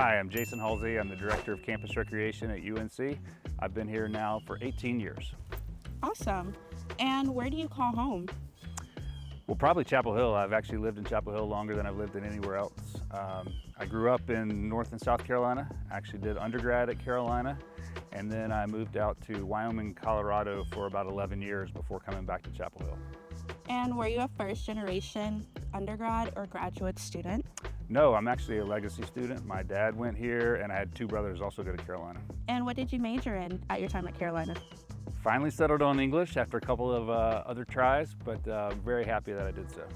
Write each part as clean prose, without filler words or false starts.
Hi, I'm Jason Halsey. I'm the Director of Campus Recreation at UNC. I've been here now for 18 years. Awesome. And where do you call home? Well, probably Chapel Hill. I've actually lived in Chapel Hill longer than I've lived in anywhere else. I grew up in North and South Carolina, actually did undergrad at Carolina, and then I moved out to Wyoming, Colorado for about 11 years before coming back to Chapel Hill. And were you a first generation undergrad or graduate student? No, I'm actually a legacy student. My dad went here, and I had two brothers also go to Carolina. And what did you major in at your time at Carolina? Finally settled on English after a couple of other tries, but very happy that I did so.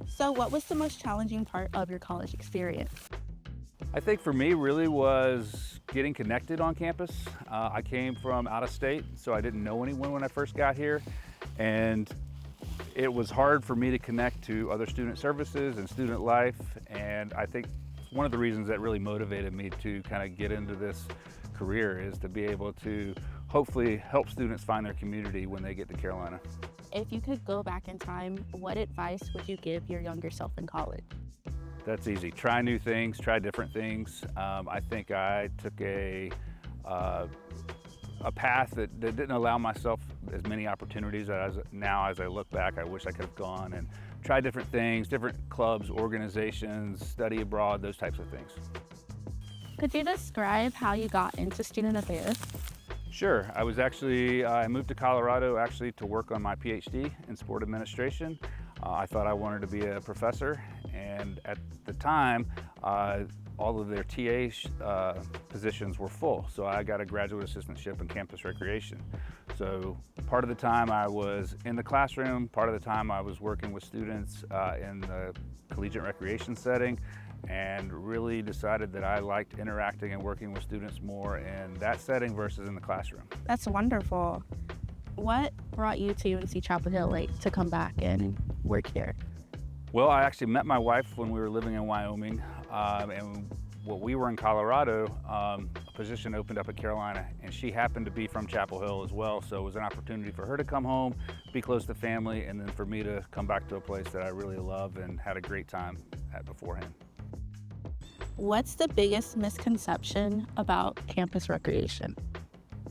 So what was the most challenging part of your college experience? I think for me really was getting connected on campus. I came from out of state, so I didn't know anyone when I first got here, and it was hard for me to connect to other student services and student life, and I think one of the reasons that really motivated me to kind of get into this career is to be able to hopefully help students find their community when they get to Carolina. If you could go back in time, what advice would you give your younger self in college? That's easy. Try new things, try different things. I think I took a path that didn't allow myself as many opportunities as I look back, I wish I could have gone and tried different things, different clubs, organizations, study abroad, those types of things. Could you describe how you got into student affairs? Sure. I moved to Colorado actually to work on my PhD in sport administration. I thought I wanted to be a professor, and at the time, all of their TA positions were full, so I got a graduate assistantship in campus recreation. So part of the time I was in the classroom, part of the time I was working with students in the collegiate recreation setting, and really decided that I liked interacting and working with students more in that setting versus in the classroom. That's wonderful. What brought you to UNC-Chapel Hill to come back and work here? Well, I actually met my wife when we were living in Wyoming, and when we were in Colorado, a position opened up at Carolina, and she happened to be from Chapel Hill as well, so it was an opportunity for her to come home, be close to family, and then for me to come back to a place that I really love and had a great time at beforehand. What's the biggest misconception about campus recreation?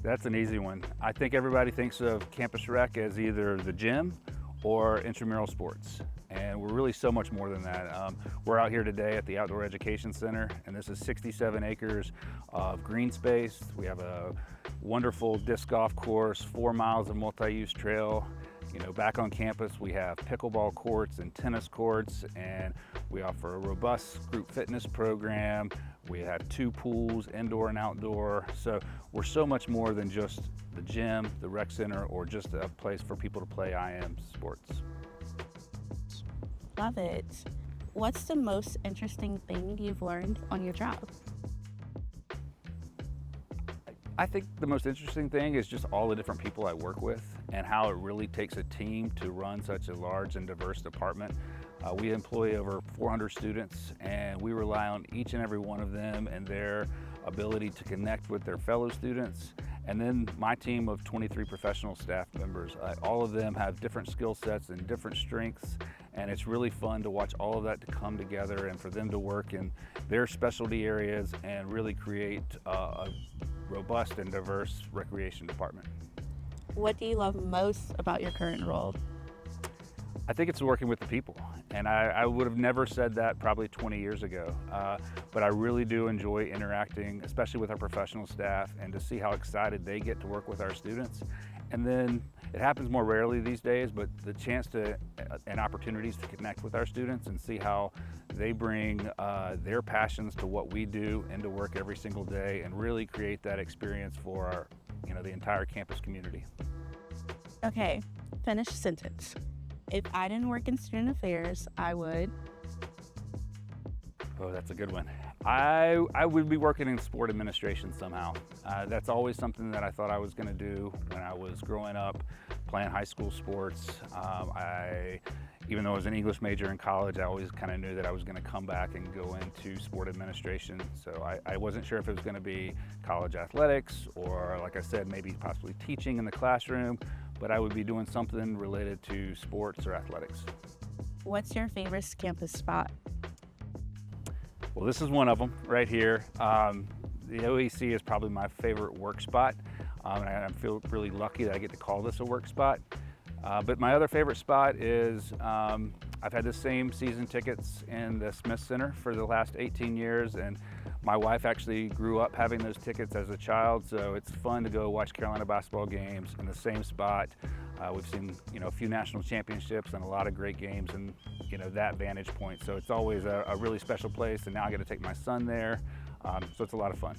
That's an easy one. I think everybody thinks of campus rec as either the gym or intramural sports, and we're really so much more than that. We're out here today at the Outdoor Education Center, and this is 67 acres of green space. We have a wonderful disc golf course, 4 miles of multi-use trail. Back on campus, we have pickleball courts and tennis courts, and we offer a robust group fitness program. We have 2 pools, indoor and outdoor. So we're so much more than just the gym, the rec center, or just a place for people to play IM sports. Love it. What's the most interesting thing you've learned on your job? I think the most interesting thing is just all the different people I work with and how it really takes a team to run such a large and diverse department. We employ over 400 students, and we rely on each and every one of them and their ability to connect with their fellow students. And then my team of 23 professional staff members, all of them have different skill sets and different strengths, and it's really fun to watch all of that to come together and for them to work in their specialty areas and really create a robust and diverse recreation department. What do you love most about your current role? I think it's working with the people, and I would have never said that probably 20 years ago, but I really do enjoy interacting, especially with our professional staff, and to see how excited they get to work with our students. And then it happens more rarely these days, but the chance to and opportunities to connect with our students and see how they bring their passions to what we do into work every single day and really create that experience for our, the entire campus community. Okay, finish sentence. If I didn't work in student affairs, I would. Oh, that's a good one. I would be working in sport administration somehow. That's always something that I thought I was going to do when I was growing up, playing high school sports. Even though I was an English major in college, I always kind of knew that I was going to come back and go into sport administration. So I wasn't sure if it was going to be college athletics or, like I said, maybe possibly teaching in the classroom, but I would be doing something related to sports or athletics. What's your favorite campus spot? Well, this is one of them right here. The OEC is probably my favorite work spot, and I feel really lucky that I get to call this a work spot. But my other favorite spot is I've had the same season tickets in the Smith Center for the last 18 years, and my wife actually grew up having those tickets as a child, so it's fun to go watch Carolina basketball games in the same spot. We've seen, a few national championships and a lot of great games and, that vantage point. So it's always a really special place, and now I get to take my son there, so it's a lot of fun.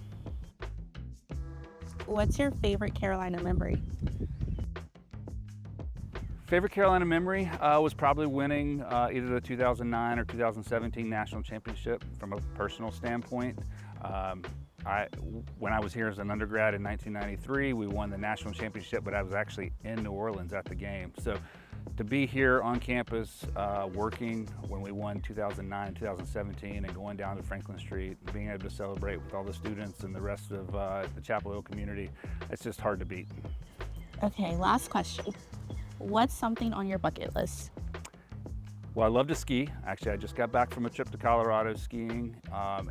What's your favorite Carolina memory? Favorite Carolina memory was probably winning either the 2009 or 2017 national championship from a personal standpoint. When I was here as an undergrad in 1993, we won the national championship, but I was actually in New Orleans at the game. So to be here on campus working when we won 2009, 2017, and going down to Franklin Street, being able to celebrate with all the students and the rest of the Chapel Hill community, it's just hard to beat. Okay, last question. What's something on your bucket list? Well, I love to ski. Actually, I just got back from a trip to Colorado skiing,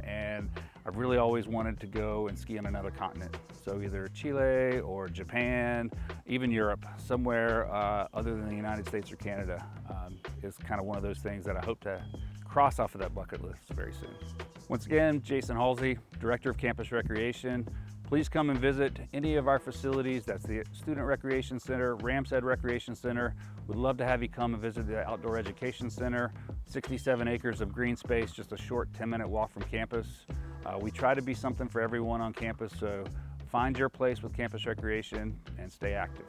and I've really always wanted to go and ski on another continent. So either Chile or Japan, even Europe, somewhere other than the United States or Canada is kind of one of those things that I hope to cross off of that bucket list very soon. Once again, Jason Halsey, Director of Campus Recreation. Please come and visit any of our facilities. That's the Student Recreation Center, Ramshead Recreation Center. We'd love to have you come and visit the Outdoor Education Center. 67 acres of green space, just a short 10-minute walk from campus. We try to be something for everyone on campus, so find your place with campus recreation and stay active.